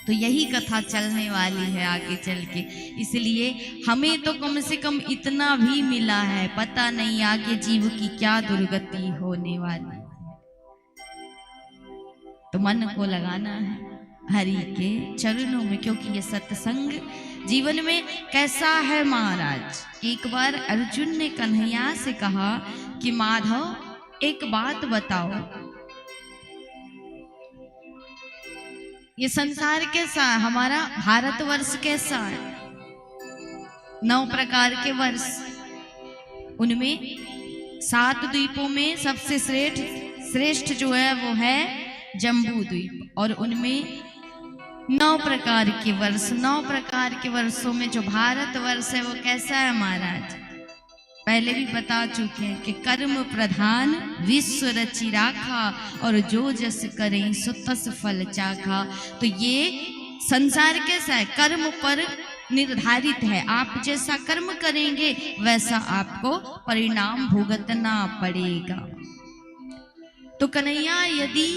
तो यही कथा चलने वाली है आगे चल के। इसलिए हमें तो कम से कम इतना भी मिला है, पता नहीं आगे जीव की क्या दुर्गति होने वाली। तो मन को लगाना है हरि के चरणों में, क्योंकि ये सत्संग जीवन में कैसा है महाराज। एक बार अर्जुन ने कन्हैया से कहा कि माधव एक बात बताओ, ये संसार कैसा है, हमारा भारतवर्ष कैसा है? 9 प्रकार के वर्ष, उनमें 7 द्वीपों में सबसे श्रेष्ठ जो है वो है जम्बू द्वीप, और उनमें 9 प्रकार के वर्ष, 9 प्रकार के वर्षों में जो भारतवर्ष है वो कैसा है महाराज? पहले भी बता चुके हैं कि कर्म प्रधान विश्व रचि राखा, और जो जस करें सो तस फल चाखा। तो ये संसार कैसा है? कर्म पर निर्धारित है, आप जैसा कर्म करेंगे वैसा आपको परिणाम भुगतना पड़ेगा। तो कन्हैया यदि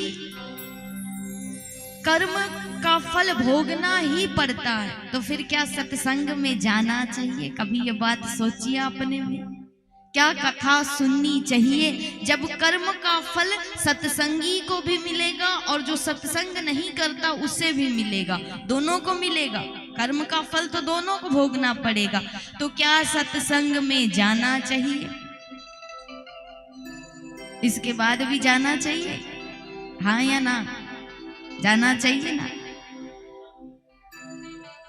कर्म का फल भोगना ही पड़ता है तो फिर क्या सत्संग में जाना चाहिए? कभी ये बात सोचिए आपने में, क्या कथा सुननी चाहिए? जब कर्म का फल सत्संगी को भी मिलेगा और जो सत्संग नहीं करता उसे भी मिलेगा, दोनों को मिलेगा। कर्म का फल तो दोनों को भोगना पड़ेगा। तो क्या सत्संग में जाना चाहिए? इसके बाद भी जाना चाहिए, हाँ या ना? जाना चाहिए ना।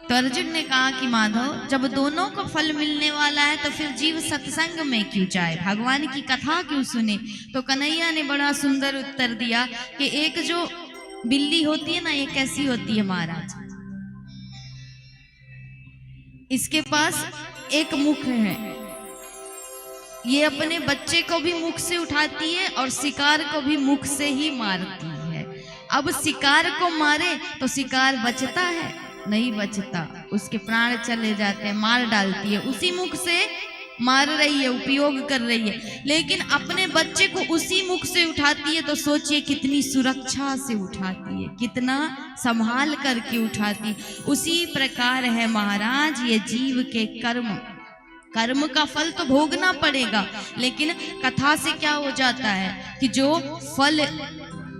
तो अर्जुन ने कहा कि माधव जब दोनों को फल मिलने वाला है तो फिर जीव सत्संग में क्यों जाए, भगवान की कथा क्यों सुने? तो कन्हैया ने बड़ा सुंदर उत्तर दिया कि एक जो बिल्ली होती है ना, ये कैसी होती है महाराज? इसके पास एक मुख है, ये अपने बच्चे को भी मुख से उठाती है और शिकार को भी मुख से ही मारती है। अब शिकार को मारे तो शिकार बचता है? नहीं बचता, उसके प्राण चले जाते हैं, मार डालती है। उसी मुख से मार रही है, उपयोग कर रही है, लेकिन अपने बच्चे को उसी मुख से उठाती है। तो सोचिए कितनी सुरक्षा से उठाती है, कितना संभाल करके उठाती। उसी प्रकार है महाराज ये जीव के कर्म, कर्म का फल तो भोगना पड़ेगा, लेकिन कथा से क्या हो जाता है कि जो फल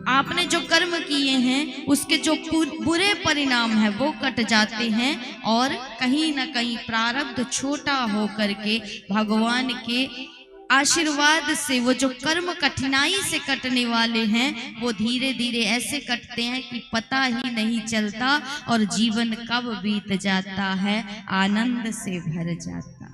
आपने जो कर्म किए हैं उसके जो बुरे परिणाम है वो कट जाते हैं, और कहीं ना कहीं प्रारब्ध छोटा हो करके भगवान के आशीर्वाद से वो जो कर्म कठिनाई से कटने वाले हैं वो धीरे धीरे ऐसे कटते हैं कि पता ही नहीं चलता और जीवन कब बीत जाता है, आनंद से भर जाता है।